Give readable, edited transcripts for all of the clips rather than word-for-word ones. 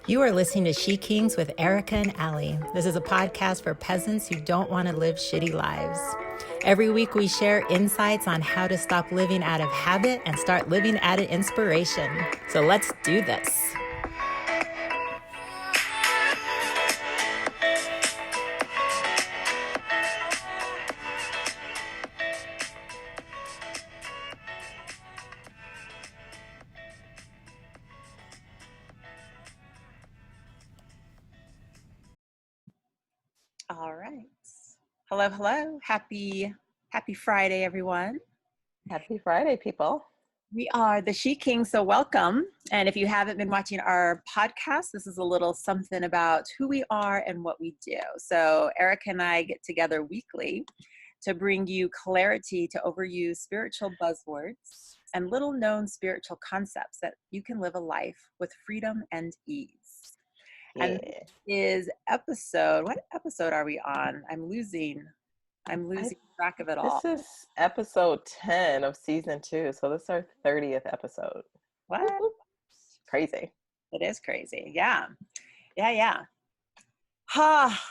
You are listening to SheKings with Erica and Allie. This is a podcast for peasants who don't want to live shitty lives. Every week we share insights on how to stop living out of habit and start living out of inspiration. So let's do this. All right. Hello, hello. Happy Friday, everyone. Happy Friday, people. We are the SheKings, so welcome. And if you haven't been watching our podcast, this is a little something about who we are and what we do. So Erica and I get together weekly to bring you clarity to overuse spiritual buzzwords and little known spiritual concepts that you can live a life with freedom and ease. Yeah. And this is what episode are we on? I'm losing track of it all. This is episode 10 of season 2. So this is our 30th episode. What? Crazy. It is crazy. Yeah. Ha.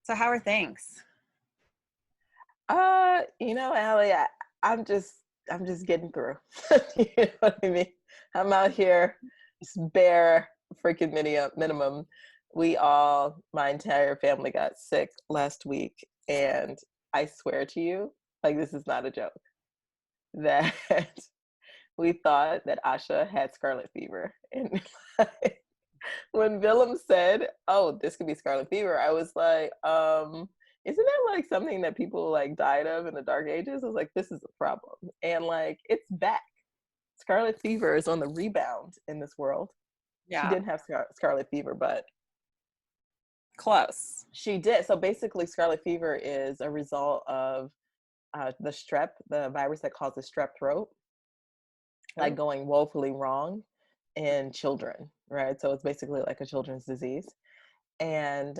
So how are things? Allie, I'm just getting through. You know what I mean? I'm out here just bare freaking minimum. My entire family got sick last week, and I swear to you, like, this is not a joke, that we thought that Asha had scarlet fever. And when Willem said, oh, this could be scarlet fever, I was like, isn't that like something that people like died of in the dark ages? I was like, this is a problem. And like, it's back. Scarlet fever is on the rebound in this world. Yeah. She didn't have scarlet fever, but close. She did. So basically, scarlet fever is a result of the strep, the virus that causes strep throat, like going woefully wrong in children, right? So it's basically like a children's disease. And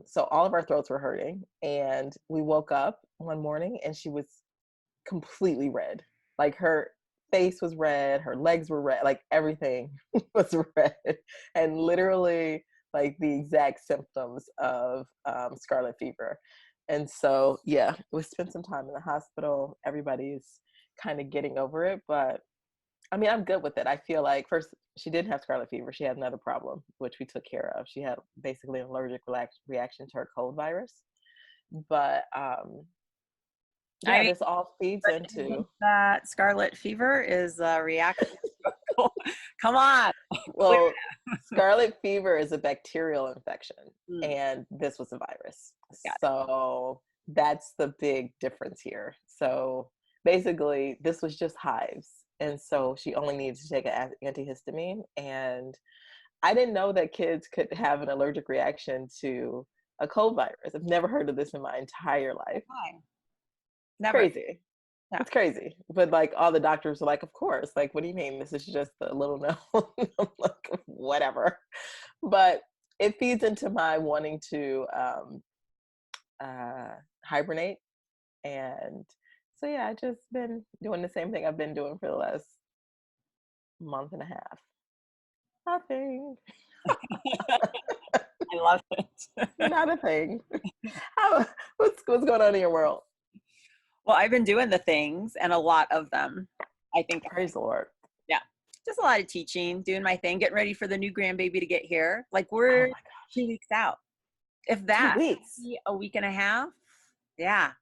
so all of our throats were hurting, and we woke up one morning and she was completely red. Like, her face was red, her legs were red, like everything was red, and literally like the exact symptoms of scarlet fever. And so, yeah, we spent some time in the hospital. Everybody's kind of getting over it, but I mean, I'm good with it. I feel like, first, she didn't have scarlet fever. She had another problem, which we took care of. She had basically an allergic reaction to her cold virus. But this all feeds into that scarlet fever is a reaction. Come on. Well, scarlet fever is a bacterial infection, and this was a virus. So that's the big difference here. So basically, this was just hives. And so she only needed to take an antihistamine. And I didn't know that kids could have an allergic reaction to a cold virus. I've never heard of this in my entire life. Never. Crazy. Yeah. It's crazy. But like, all the doctors are like, of course, like, what do you mean? This is just a little known. I'm like, whatever. But it feeds into my wanting to hibernate. And so, yeah, I just been doing the same thing I've been doing for the last month and a half. Nothing. I love it. Not a thing. What's going on in your world? Well, I've been doing the things, and a lot of them, I think. Praise the Lord. Yeah. Just a lot of teaching, doing my thing, getting ready for the new grandbaby to get here. Like, we're 2 weeks out. If that. 2 weeks. A week and a half. Yeah.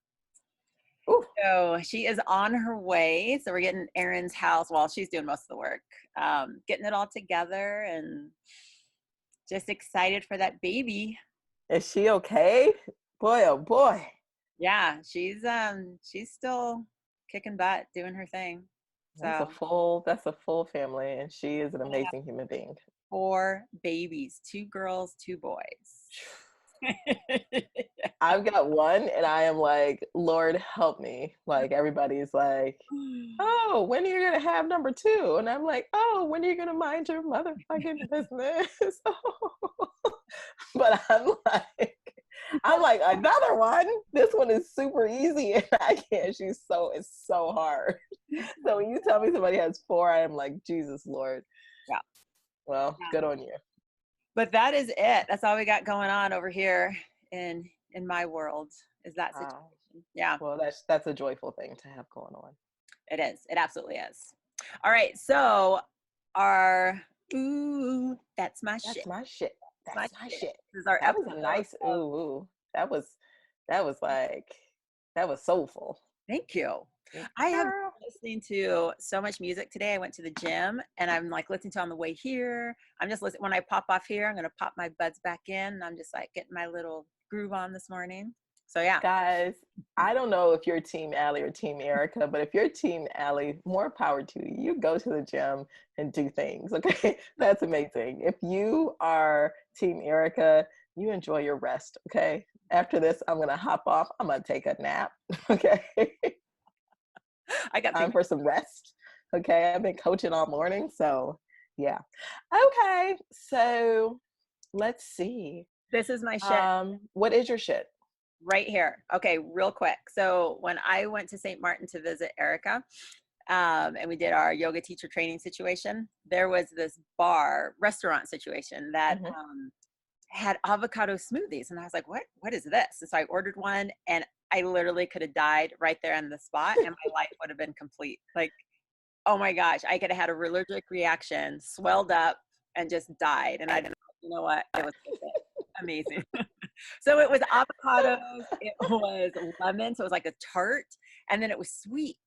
Ooh. So she is on her way. So we're getting Erin's house. Well, she's doing most of the work. Getting it all together, and just excited for that baby. Is she okay? Boy, oh boy. Yeah, she's still kicking butt, doing her thing. So that's a full family, and she is an amazing human being. 4 babies, 2 girls, 2 boys. I've got one, and I am like, Lord, help me. Like, everybody's like, oh, when are you gonna have number 2? And I'm like, oh, when are you gonna mind your motherfucking business? But I'm like, another one? This one is super easy, and I can't. It's so hard. So when you tell me somebody has 4, I am like, Jesus Lord. Yeah. Well, good on you. But that is it. That's all we got going on over here in my world is that situation. Wow. Yeah, Well, that's a joyful thing to have going on. it is. It absolutely is. All right. So our ooh, that's my shit. That's my shit. My That's my shit. shit. This is our That was episode a nice of ooh. That was like that was soulful. Thank you. I have Girl. been listening to so much music today. I went to the gym and I'm like listening to on the way here. I'm just listening when I pop off here, I'm gonna pop my buds back in and I'm just like getting my little groove on this morning. So yeah. Guys, I don't know if you're Team Allie or Team Erica, but if you're Team Allie, more power to you. You go to the gym and do things, okay? That's amazing. If you are Team Erica, you enjoy your rest, okay? After this, I'm going to hop off. I'm going to take a nap, okay? I got Time things. for some rest, okay? I've been coaching all morning, so yeah. Okay, so let's see. This is my shit What is your shit? right here. Okay, real quick. So when I went to St. Martin to visit Erica, and we did our yoga teacher training situation, there was this restaurant situation that Mhm. had avocado smoothies. And I was like, what is this? And so I ordered one and I literally could have died right there on the spot and my life would have been complete. Like, oh my gosh, I could have had a allergic reaction, swelled up and just died. And I didn't know, you know what? It was amazing. So it was avocados, it was lemon, so it was like a tart, and then it was sweet.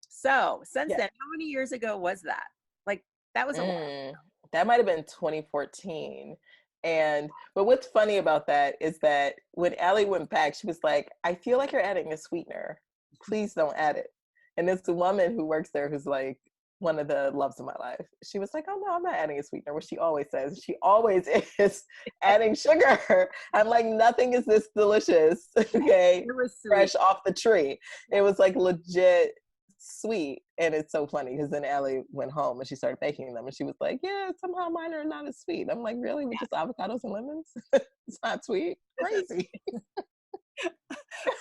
So since Yeah. then, how many years ago was that? Like that was a while. That might have been 2014. But what's funny about that is that when Allie went back, she was like, I feel like you're adding a sweetener. Please don't add it. And it's the woman who works there who's like one of the loves of my life. She was like, oh no, I'm not adding a sweetener, which she always says. She always is adding sugar. I'm like, nothing is this delicious. Okay. It was sweet. Fresh off the tree. It was like legit sweet. And it's so funny because then Allie went home and she started making them and she was like, yeah, somehow mine are not as sweet. I'm like, really? With just avocados and lemons? It's not sweet? Crazy.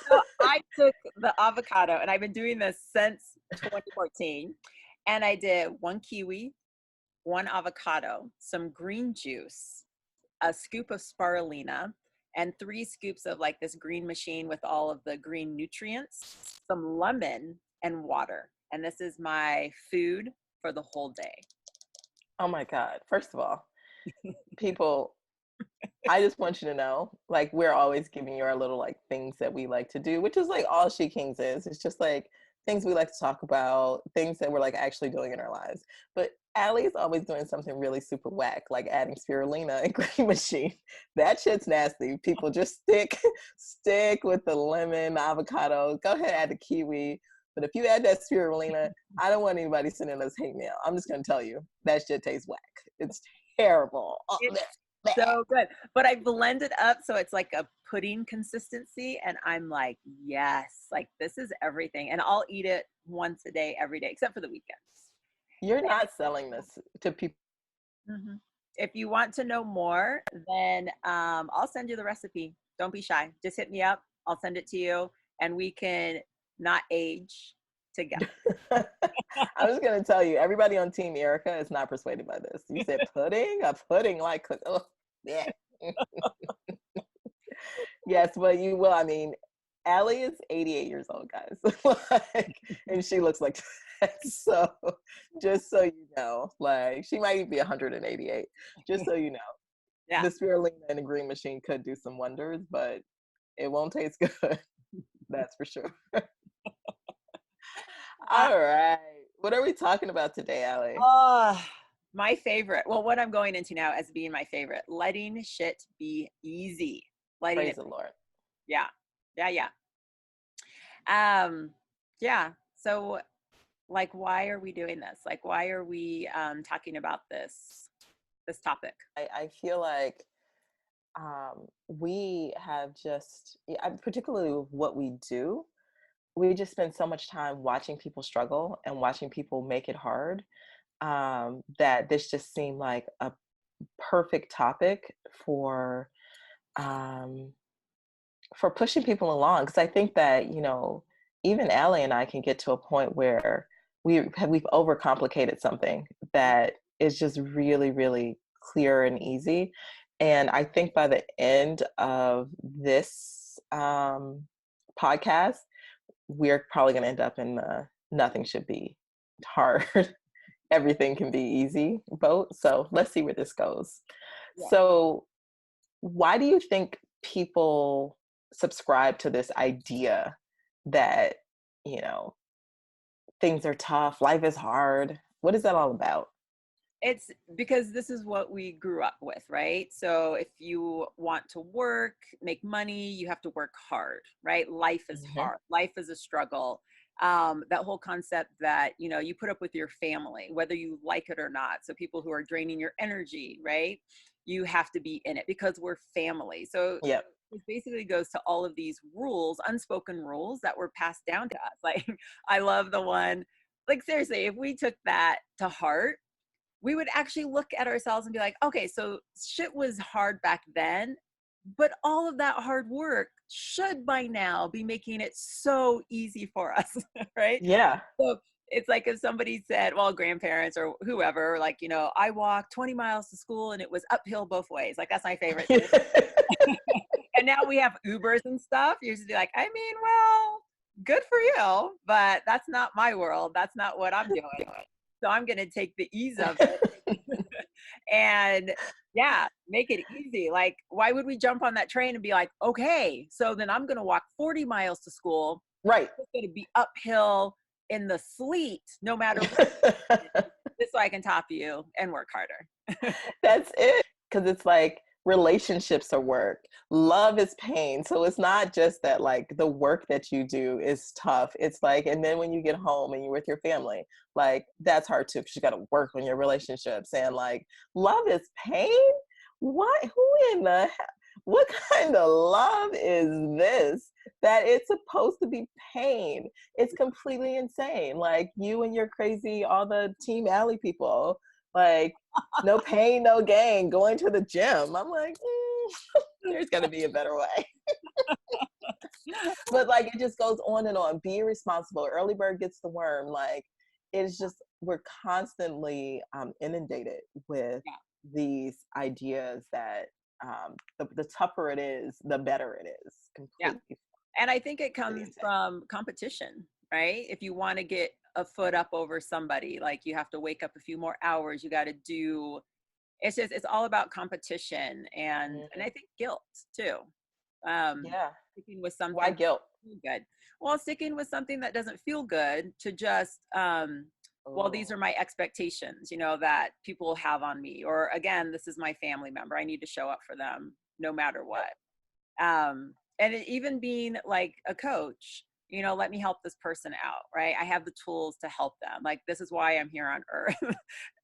So I took the avocado and I've been doing this since 2014. And I did 1 kiwi, 1 avocado, some green juice, a scoop of spirulina, and 3 scoops of like this green machine with all of the green nutrients, some lemon, and water. And this is my food for the whole day. Oh my God. First of all, people, I just want you to know, like, we're always giving you our little like things that we like to do, which is like all SheKings is. It's just like things we like to talk about, things that we're like actually doing in our lives. But Allie's always doing something really super whack, like adding spirulina and green machine. That shit's nasty. People just stick with the lemon, avocado. Go ahead, add the kiwi. But if you add that spirulina, I don't want anybody sending us hate mail. I'm just gonna tell you that shit tastes whack. It's terrible. It's so good. But I blend it up so it's like a pudding consistency. And I'm like, yes, like this is everything. And I'll eat it once a day, every day, except for the weekends. You're not selling this to people. Mm-hmm. If you want to know more, then I'll send you the recipe. Don't be shy. Just hit me up. I'll send it to you and we can not age together. I was going to tell you, everybody on Team Erica is not persuaded by this. You said pudding? A pudding like, oh, yeah. Yes, but you will. I mean, Allie is 88 years old, guys. Like, and she looks like that. So just so you know, like she might even be 188, just so you know. Yeah. The spirulina and the green machine could do some wonders, but it won't taste good. That's for sure. All right. What are we talking about today, Allie? My favorite. Well, what I'm going into now as being my favorite, letting shit be easy. Praise the Lord. Yeah. Yeah. Yeah. So like, why are we doing this? Like, why are we talking about this topic? I feel like we have just, particularly with what we do, we just spend so much time watching people struggle and watching people make it hard, that this just seemed like a perfect topic um, for pushing people along. Because I think that, you know, even Allie and I can get to a point where we've overcomplicated something that is just really, really clear and easy. And I think by the end of this podcast, we're probably going to end up in the nothing should be hard, everything can be easy boat. So let's see where this goes. Yeah. So why do you think people subscribe to this idea that, you know, things are tough, life is hard? What is that all about? It's because this is what we grew up with, right? So if you want to work, make money, you have to work hard, right? Life is Mm-hmm. hard. Life is a struggle. That whole concept that, you know, you put up with your family, whether you like it or not. So people who are draining your energy, right? You have to be in it because we're family. So Yep. it basically goes to all of these rules, unspoken rules that were passed down to us. Like, I love the one, like, seriously, if we took that to heart, we would actually look at ourselves and be like, okay, so shit was hard back then, but all of that hard work should by now be making it so easy for us, right? Yeah. So it's like if somebody said, well, grandparents or whoever, like, you know, I walked 20 miles to school and it was uphill both ways. Like, that's my favorite thing. And now we have Ubers and stuff. You just be like, I mean, well, good for you, but that's not my world. That's not what I'm doing. So I'm going to take the ease of it and yeah, make it easy. Like, why would we jump on that train and be like, okay, so then I'm going to walk 40 miles to school. Right. It's going to be uphill in the sleet, no matter what, just so I can top you and work harder. That's it. Because it's like relationships are work, love is pain. So it's not just that like the work that you do is tough. It's like, and then when you get home and you're with your family, like that's hard too, because you got to work on your relationships. And like love is pain. What? Who in the hell? What kind of love is this that it's supposed to be pain? It's completely insane. Like you and your crazy, all the Team Alley people, like no pain, no gain, going to the gym. I'm like, there's got to be a better way. But like, it just goes on and on. Be responsible. Early bird gets the worm. Like, it's just, we're constantly inundated with these ideas that the tougher it is, the better it is. Yeah. Completely. And I think it comes from competition, right? If you want to get a foot up over somebody, like you have to wake up a few more hours, you got to do, it's just, it's all about competition and I think guilt too. Yeah. Sticking with something Why guilt? good. Well, sticking with something that doesn't feel good to just, well, these are my expectations, you know, that people have on me, or again, this is my family member. I need to show up for them no matter what. And it, even being like a coach, you know, let me help this person out, right? I have the tools to help them. Like, this is why I'm here on earth.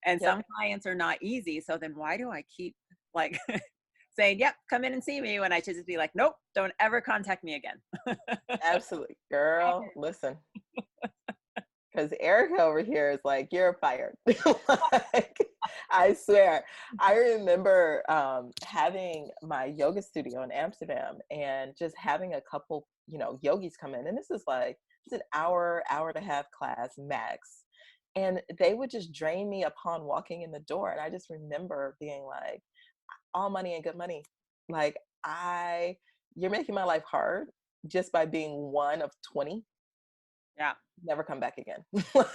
And Yep. some clients are not easy. So then why do I keep like saying, yep, come in and see me, when I should just be like, nope, don't ever contact me again. Absolutely. Girl, listen. Because Erica over here is like, you're fired. Like, I swear. I remember having my yoga studio in Amsterdam and just having a couple, you know, yogis come in. And this is like, it's an hour and a half class max. And they would just drain me upon walking in the door. And I just remember being like, all money ain't good money. Like, you're making my life hard just by being one of 20. Yeah. Never come back again.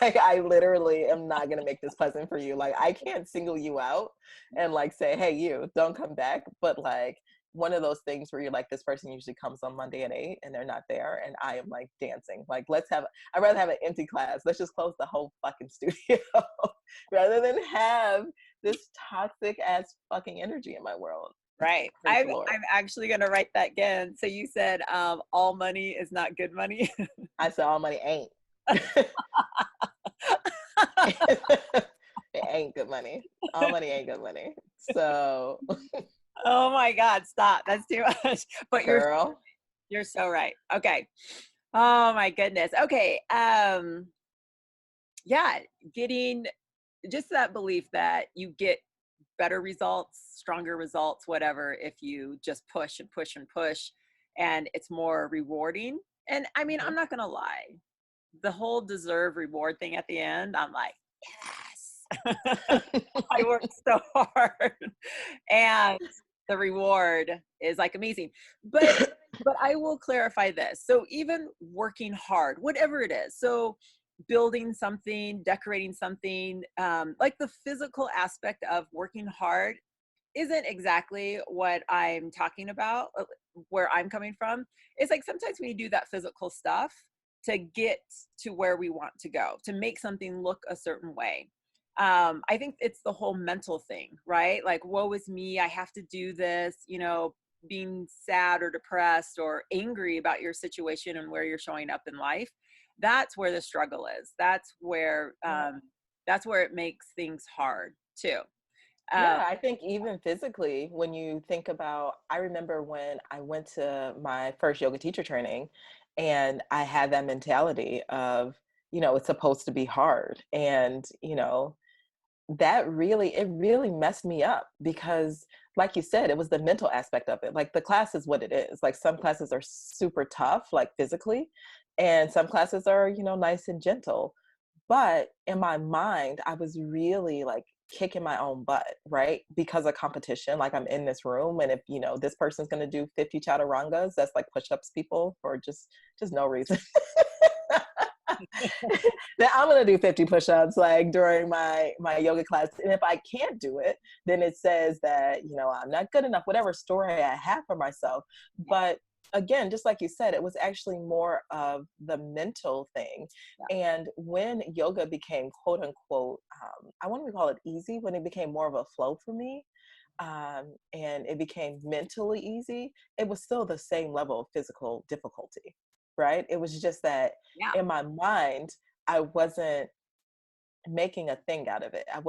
Like, I literally am not going to make this pleasant for you. Like, I can't single you out and like say, hey, you don't come back. But like, one of those things where you're like, this person usually comes on Monday at 8 and they're not there. And I am like dancing. Like, I'd rather have an empty class. Let's just close the whole fucking studio rather than have this toxic ass fucking energy in my world. Right. I'm actually going to write that again. So you said, all money is not good money. I said, all money ain't. It ain't good money. All money ain't good money. So Oh my God, stop. That's too much. But girl, you're so right. Okay. Oh my goodness. Okay. Yeah, getting just that belief that you get better results, stronger results, whatever, if you just push and push and push, and it's more rewarding. And I mean, I'm not going to lie. The whole deserve reward thing at the end, I'm like, yes. I worked so hard. And the reward is like amazing. But I will clarify this. So even working hard, whatever it is, so building something, decorating something, like the physical aspect of working hard isn't exactly what I'm talking about, where I'm coming from. It's like sometimes we do that physical stuff to get to where we want to go, to make something look a certain way. I think it's the whole mental thing, right? Like, woe is me, I have to do this, being sad or depressed or angry about your situation and where you're showing up in life. That's where the struggle is. That's where it makes things hard too. Yeah, I think even physically, when you think about, I remember when I went to my first yoga teacher training and I had that mentality of, it's supposed to be hard. And, it really messed me up because, like you said, it was the mental aspect of it. Like the class is what it is. Like some classes are super tough, like physically, and some classes are, nice and gentle. But in my mind, I was really like kicking my own butt, right? Because of competition. Like I'm in this room, and if this person's gonna do 50 chaturangas, that's like push-ups people for just no reason. Then I'm gonna do 50 push-ups like during my yoga class. And if I can't do it, then it says that, I'm not good enough, whatever story I have for myself. But again, just like you said, it was actually more of the mental thing. And when yoga became quote unquote, I want to call it easy, when it became more of a flow for me, and it became mentally easy, it was still the same level of physical difficulty, right? It was just that in my mind, I wasn't making a thing out of it. I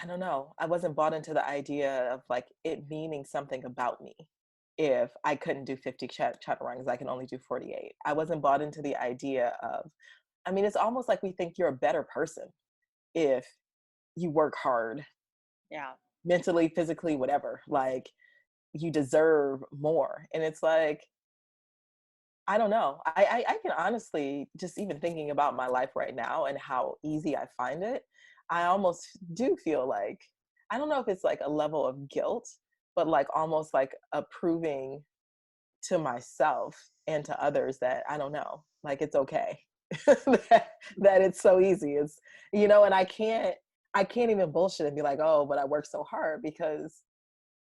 don't know, I wasn't bought into the idea of like it meaning something about me. If I couldn't do 50 chaturangas, I can only do 48. I wasn't bought into the idea of, it's almost like we think you're a better person if you work hard. Yeah. Mentally, physically, whatever. Like you deserve more. And it's like, I don't know. I can honestly, just even thinking about my life right now and how easy I find it, I almost do feel like, I don't know if it's like a level of guilt, but like almost like approving to myself and to others that I don't know, like it's okay that it's so easy. It's, and I can't even bullshit and be like, oh, but I work so hard, because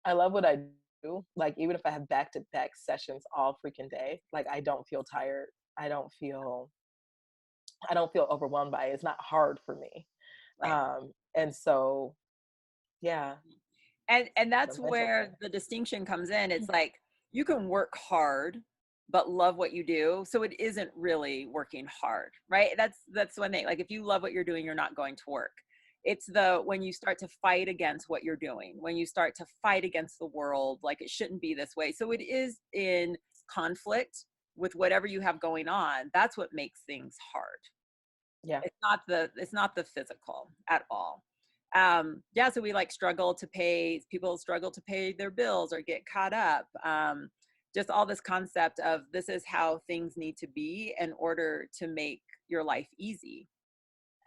I love what I do. Like, even if I have back-to-back sessions all freaking day, like I don't feel tired. I don't feel overwhelmed by it. It's not hard for me. Right. And so, yeah. And that's where the distinction comes in. It's like you can work hard but love what you do, so it isn't really working hard, right? That's one thing. Like if you love what you're doing, you're not going to work. It's when you start to fight against what you're doing, when you start to fight against the world, like it shouldn't be this way, so it is in conflict with whatever you have going on. That's what makes things hard. Yeah. It's not the physical at all. So we like people struggle to pay their bills or get caught up. Just all this concept of this is how things need to be in order to make your life easy.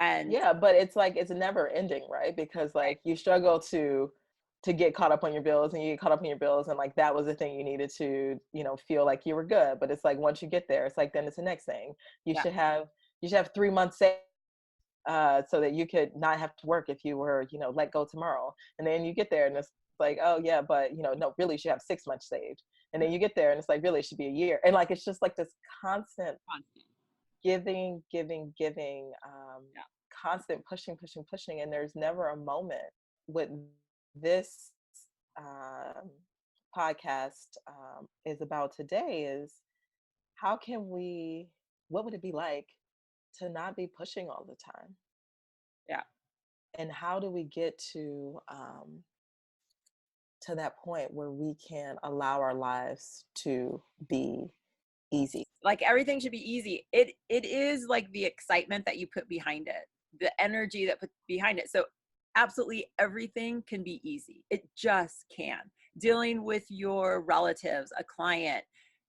And yeah, but it's like it's never ending, right? Because like you struggle to get caught up on your bills, and you get caught up on your bills, and like that was the thing you needed to, feel like you were good. But it's like once you get there, it's like then it's the next thing. You should have 3 months saved, so that you could not have to work if you were, let go tomorrow. And then you get there and it's like, oh yeah, but no, really you should have 6 months saved. And then you get there and it's like, really it should be a year. And like it's just like this constant giving, constant pushing. And there's never a moment with this podcast is about today is what would it be like to not be pushing all the time? yeah. And how do we get to that point where we can allow our lives to be easy? Like everything should be easy. It is like the excitement that you put behind it, the energy that put behind it. So absolutely everything can be easy. It just can. Dealing with your relatives, a client,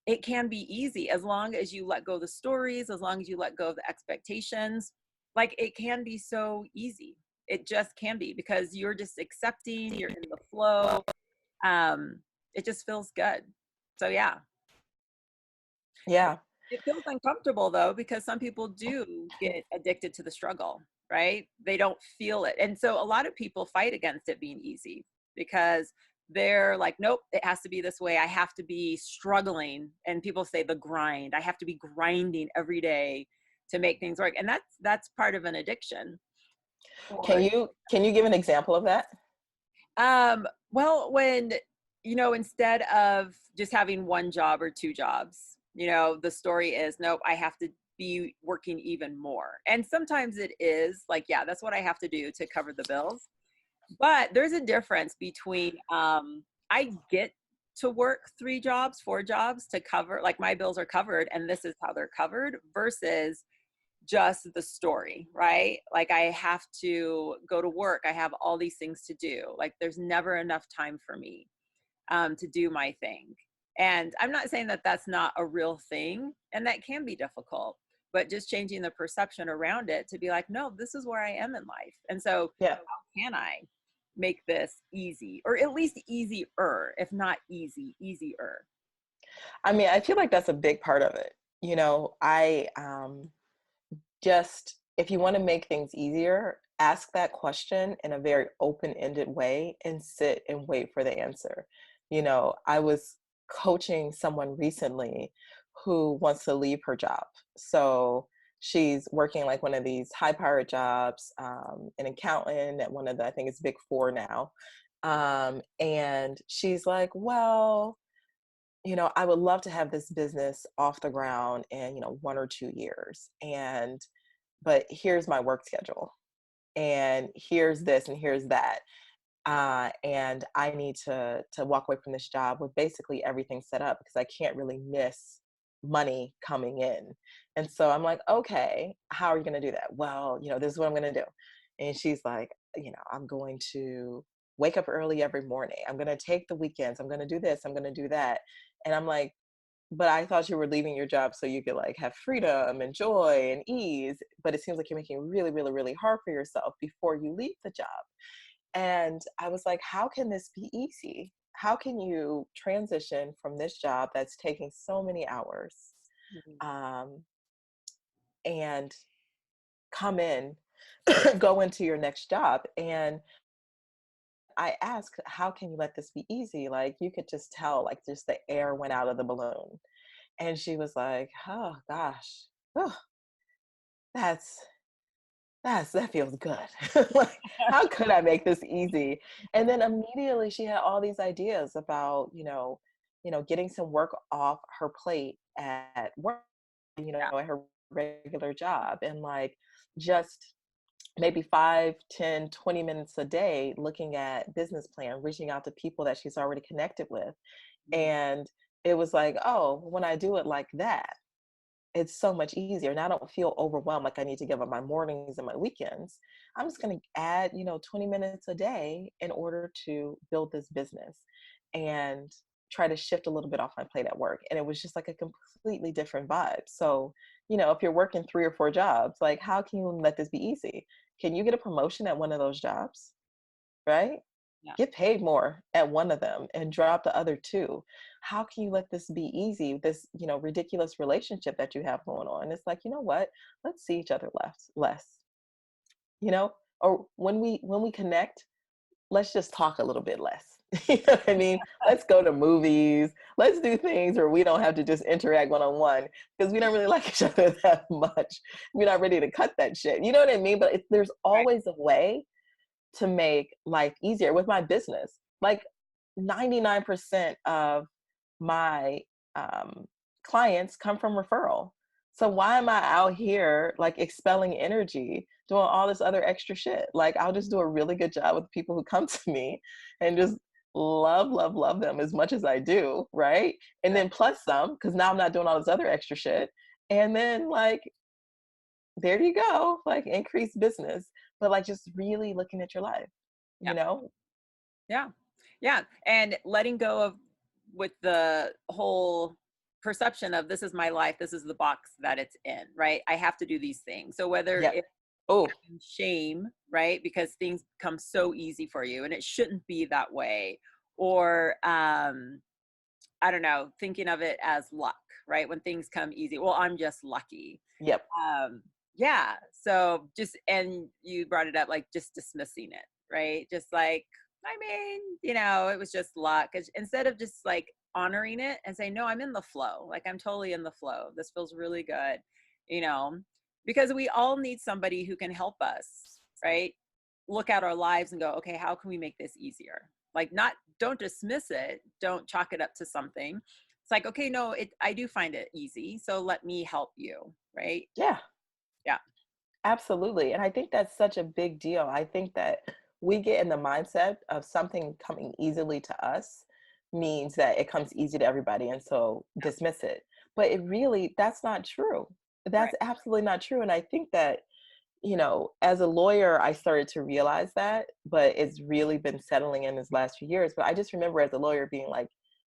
it can be easy as long as you let go of the stories, as long as you let go of the expectations. Like it can be so easy. It just can be, because you're just accepting, you're in the flow. It just feels good. So yeah. Yeah. It feels uncomfortable though, because some people do get addicted to the struggle, right? They don't feel it. And so a lot of people fight against it being easy because they're like, nope, it has to be this way. I have to be struggling. And people say the grind. I have to be grinding every day to make things work. And that's part of an addiction. Can you give an example of that? Well, when, instead of just having one job or two jobs, the story is, nope, I have to be working even more. And sometimes it is like, yeah, that's what I have to do to cover the bills. But there's a difference between, I get to work 3 jobs, 4 jobs to cover, like my bills are covered and this is how they're covered versus just the story, right? Like I have to go to work. I have all these things to do. Like there's never enough time for me to do my thing. And I'm not saying that that's not a real thing and that can be difficult, but just changing the perception around it to be like, no, this is where I am in life. And so Yeah. how can I make this easy or at least easier, if not easier? I mean, I feel like that's a big part of it. I just, if you want to make things easier, ask that question in a very open-ended way and sit and wait for the answer. I was coaching someone recently who wants to leave her job. So she's working like one of these high-powered jobs, an accountant at one of the, I think it's Big Four now. And she's like, well, I would love to have this business off the ground in, 1 or 2 years. But here's my work schedule. And here's this and here's that. And I need to walk away from this job with basically everything set up because I can't really miss money coming in. And so I'm like, okay, how are you going to do that? Well, this is what I'm going to do. And she's like, I'm going to wake up early every morning. I'm going to take the weekends. I'm going to do this. I'm going to do that. And I'm like, but I thought you were leaving your job so you could like have freedom and joy and ease. But it seems like you're making it really, really, really hard for yourself before you leave the job. And I was like, how can this be easy? How can you transition from this job that's taking so many hours and come in, go into your next job? And I asked, how can you let this be easy? Like you could just tell, like just the air went out of the balloon. And she was like, oh gosh, oh, that feels good. Like, how could I make this easy? And then immediately she had all these ideas about, getting some work off her plate at work, at her regular job, and like just maybe 5, 10, 20 minutes a day looking at business plan, reaching out to people that she's already connected with. And it was like, oh, when I do it like that, it's so much easier. And I don't feel overwhelmed like I need to give up my mornings and my weekends. I'm just going to add, 20 minutes a day in order to build this business and try to shift a little bit off my plate at work. And it was just like a completely different vibe. So, if you're working 3 or 4 jobs, like how can you let this be easy? Can you get a promotion at one of those jobs? Right? Yeah. Get paid more at one of them and drop the other 2. How can you let this be easy? This, ridiculous relationship that you have going on. It's like, you know what? Let's see each other less. Or when we connect, let's just talk a little bit less. You know what I mean? Let's go to movies. Let's do things where we don't have to just interact one-on-one because we don't really like each other that much. We're not ready to cut that shit. You know what I mean? But there's always a way to make life easier with my business. Like 99% of my clients come from referral. So why am I out here like expelling energy, doing all this other extra shit? Like I'll just do a really good job with people who come to me and just love, love, love them as much as I do, right? And then plus some, because now I'm not doing all this other extra shit. And then like, there you go, like increased business, but like just really looking at your life, Yeah. Yeah. Yeah. And letting go of with the whole perception of this is my life, this is the box that it's in, right? I have to do these things. So whether Yeah. it's Oh, shame, right? Because things come so easy for you and it shouldn't be that way. or I don't know, thinking of it as luck, right? When things come easy, well, I'm just lucky. Yep. Yeah. So just, and you brought it up, like just dismissing it, right? Just like, I mean, it was just luck. Instead of just like honoring it and saying, no, I'm in the flow. Like I'm totally in the flow. This feels really good, you know, because we all need somebody who can help us, right? Look at our lives and go, okay, how can we make this easier? Like don't dismiss it. Don't chalk it up to something. It's like, okay, no, I do find it easy. So let me help you. Right. Yeah. Yeah. Absolutely. And I think that's such a big deal. I think that we get in the mindset of something coming easily to us means that it comes easy to everybody. And so dismiss it. But that's not true. That's Right. absolutely not true. And I think that, as a lawyer, I started to realize that, but it's really been settling in this last few years. But I just remember as a lawyer being like,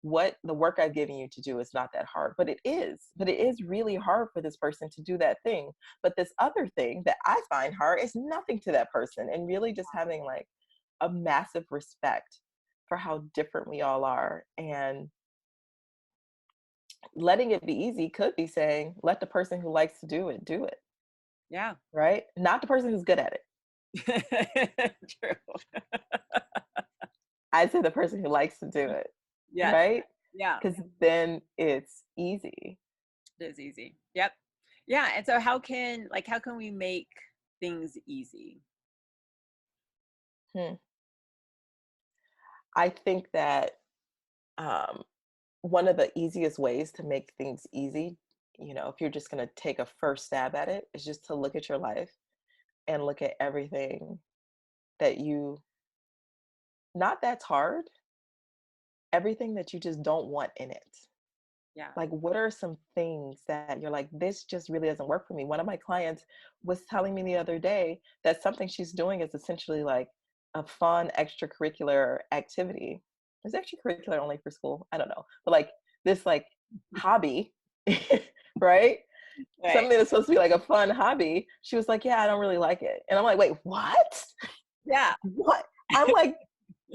what the work I've given you to do is not that hard, but it is really hard for this person to do that thing. But this other thing that I find hard is nothing to that person. And really just having like a massive respect for how different we all are. And letting it be easy could be saying, let the person who likes to do it, Yeah. right? Not the person who's good at it. True. I say the person who likes to do it, Yes. right? Yeah. Because then it's easy. It is easy. Yep. Yeah. And so how can we make things easy? Hmm. I think that um, one of the easiest ways to make things easy, if you're just going to take a first stab at it, is just to look at your life and look at everything that not that's hard, everything that you just don't want in it. Yeah. Like, what are some things that you're like, this just really doesn't work for me? One of my clients was telling me the other day that something she's doing is essentially like a fun extracurricular activity. Is extracurricular only for school? I don't know. But like this like hobby, right? Right. Something that's supposed to be like a fun hobby. She was like, yeah, I don't really like it. And I'm like, wait, what? Yeah. What? I'm like,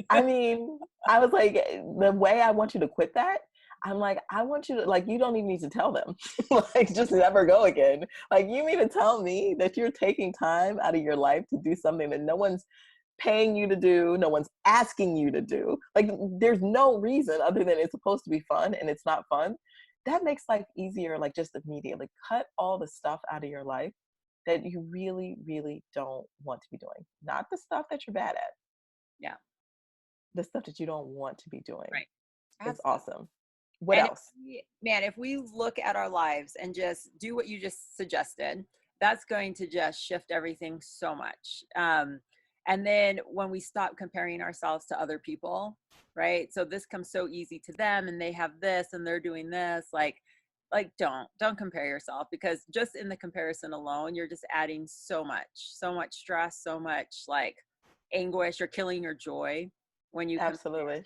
I mean, I was like, the way I want you to quit that, I'm like, I want you to, like, you don't even need to tell them, like, just never go again. Like, you mean to tell me that you're taking time out of your life to do something that no one's paying you to do, no one's asking you to do? Like, there's no reason other than it's supposed to be fun and it's not fun. That makes life easier, like, just immediately. Cut all the stuff out of your life that you really, really don't want to be doing. Not the stuff that you're bad at, Yeah. the stuff that you don't want to be doing. Right. Is Absolutely. awesome. What And else? if we look at our lives and just do what you just suggested, that's going to just shift everything so much. And then when we stop comparing ourselves to other people, right? So this comes so easy to them, and they have this, and they're doing this. Like don't compare yourself, because just in the comparison alone, you're just adding so much stress, so much like anguish. You're killing your joy when you compare. Absolutely.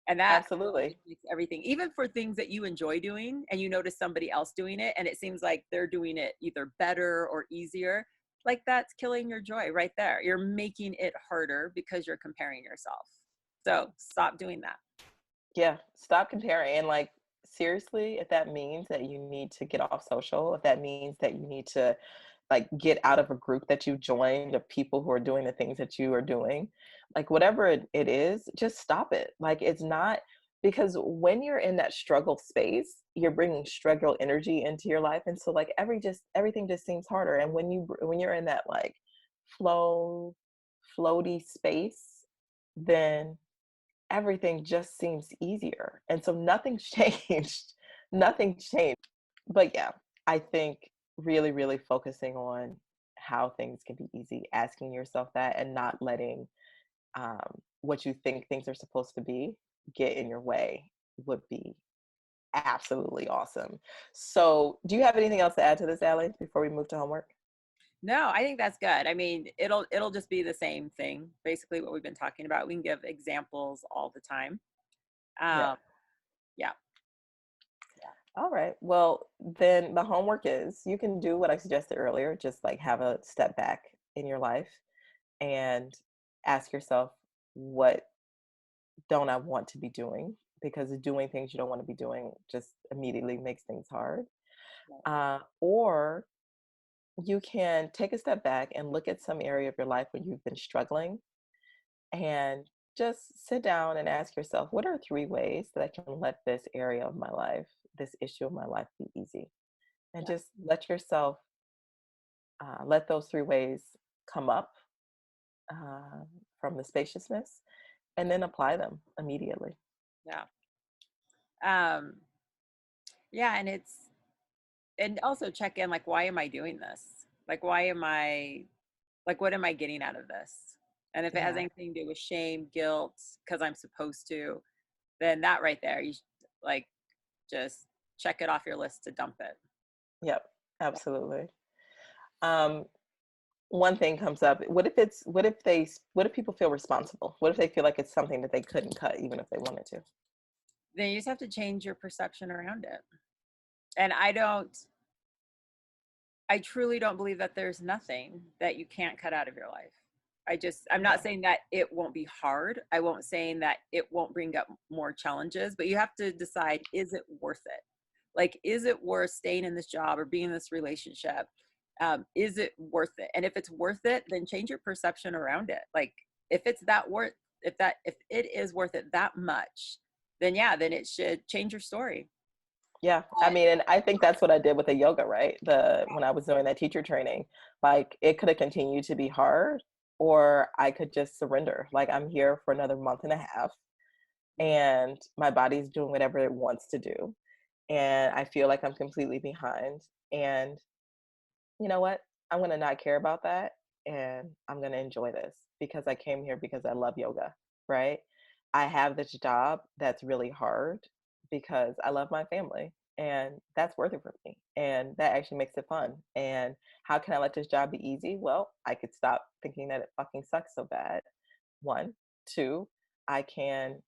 And that Absolutely. makes everything, even for things that you enjoy doing and you notice somebody else doing it and it seems like they're doing it either better or easier, like that's killing your joy right there. You're making it harder because you're comparing yourself. So stop doing that. Yeah. Stop comparing. And like, seriously, if that means that you need to get off social, if that means that you need to like get out of a group that you joined of people who are doing the things that you are doing, like whatever it is, just stop it. Like it's not, because when you're in that struggle space, you're bringing struggle energy into your life. And so like everything just seems harder. And when you're in that like flow, floaty space, then everything just seems easier. And so nothing's changed. Nothing's changed. But yeah, I think really, really focusing on how things can be easy, asking yourself that and not letting what you think things are supposed to be get in your way would be absolutely awesome. So, do you have anything else to add to this, Allie, before we move to homework? No, I think that's good. I mean, it'll just be the same thing, basically what we've been talking about. We can give examples all the time. Yeah. Um, yeah. All right. Well, then the homework is you can do what I suggested earlier, just like have a step back in your life and ask yourself what don't I want to be doing? Because doing things you don't want to be doing just immediately makes things hard. Or you can take a step back and look at some area of your life where you've been struggling and just sit down and ask yourself, what are 3 ways that I can let this area of my life, this issue of my life be easy? And Yeah. just let yourself, let those 3 ways come up uh, from the spaciousness and then apply them immediately. Yeah. Um, yeah. And also check in, like, why am I doing this? Like, what am I getting out of this? And if it has Yeah. anything to do with shame, guilt, because I'm supposed to, then that right there, like, just check it off your list to dump it. Yep. Absolutely. Um, One thing comes up. What if people feel responsible? What if they feel like it's something that they couldn't cut even if they wanted to? Then you just have to change your perception around it. And I truly don't believe that there's nothing that you can't cut out of your life. I'm not Yeah. saying that it won't be hard. I won't saying that it won't bring up more challenges, but you have to decide, is it worth it? Like, is it worth staying in this job or being in this relationship? Is it worth it? And if it's worth it, then change your perception around it. Like, if it's that worth, if it is worth it that much, then yeah, then it should change your story. Yeah, I mean, and I think that's what I did with the yoga, right? When I was doing that teacher training, like it could have continued to be hard, or I could just surrender. Like I'm here for another month and a half, and my body's doing whatever it wants to do, and I feel like I'm completely behind. And you know what? I'm gonna not care about that, and I'm gonna enjoy this because I came here because I love yoga, right? I have this job that's really hard because I love my family, and that's worth it for me, and that actually makes it fun. And how can I let this job be easy? Well, I could stop thinking that it fucking sucks so bad. One, two, I can,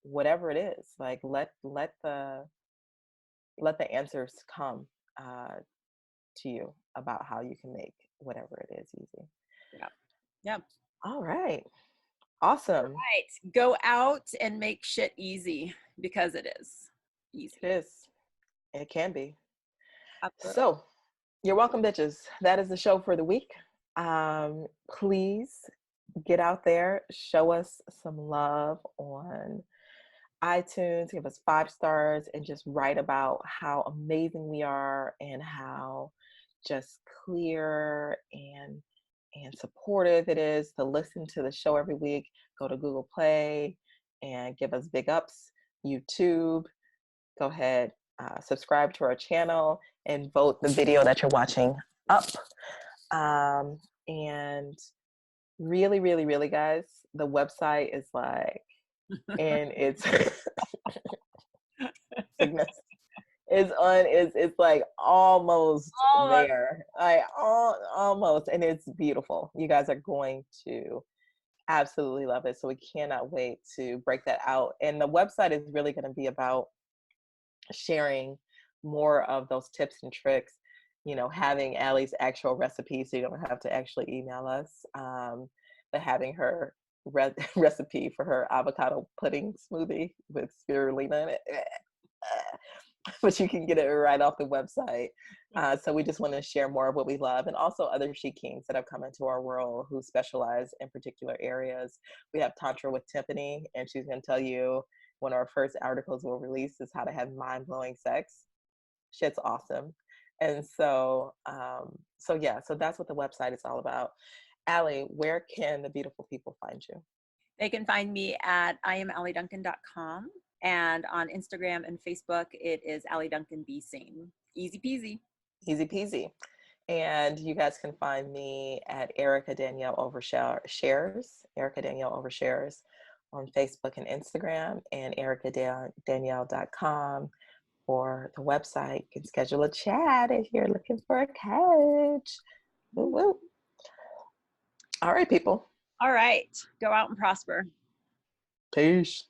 whatever it is, like let the answers come uh, to you about how you can make whatever it is easy. Yeah. Yeah. All right. Awesome. Right. Go out and make shit easy, because it is It easy. is. It can be. Absolutely. So, you're welcome, bitches. That is the show for the week. Please get out there, show us some love on iTunes, give us 5 stars, and just write about how amazing we are and how just clear and supportive it is to listen to the show every week. Go to Google Play and give us big ups. YouTube, go ahead, subscribe to our channel and vote the video that you're watching up. And really, really, really, guys, the website is like, and it's it's like almost Oh, there. Almost, and it's beautiful. You guys are going to absolutely love it. So we cannot wait to break that out. And the website is really going to be about sharing more of those tips and tricks, having Allie's actual recipe so you don't have to actually email us, but having her recipe for her avocado pudding smoothie with spirulina in it. But you can get it right off the website. So we just want to share more of what we love, and also other SheKings that have come into our world who specialize in particular areas. We have Tantra with Tiffany, and she's going to tell you one of our first articles we'll release is how to have mind-blowing sex. Shit's awesome. And so, so that's what the website is all about. Allie, where can the beautiful people find you? they can find me at IamAllieDuncan.com, and on Instagram and Facebook, it is Allie Duncan Be Seen. Easy peasy. Easy peasy. And you guys can find me at Erica Danielle Overshares, Erica Danielle Overshares on Facebook and Instagram, and ericadanielle.com for the website. You can schedule a chat if you're looking for a coach. Woo woo. All right, people. All right. Go out and prosper. Peace.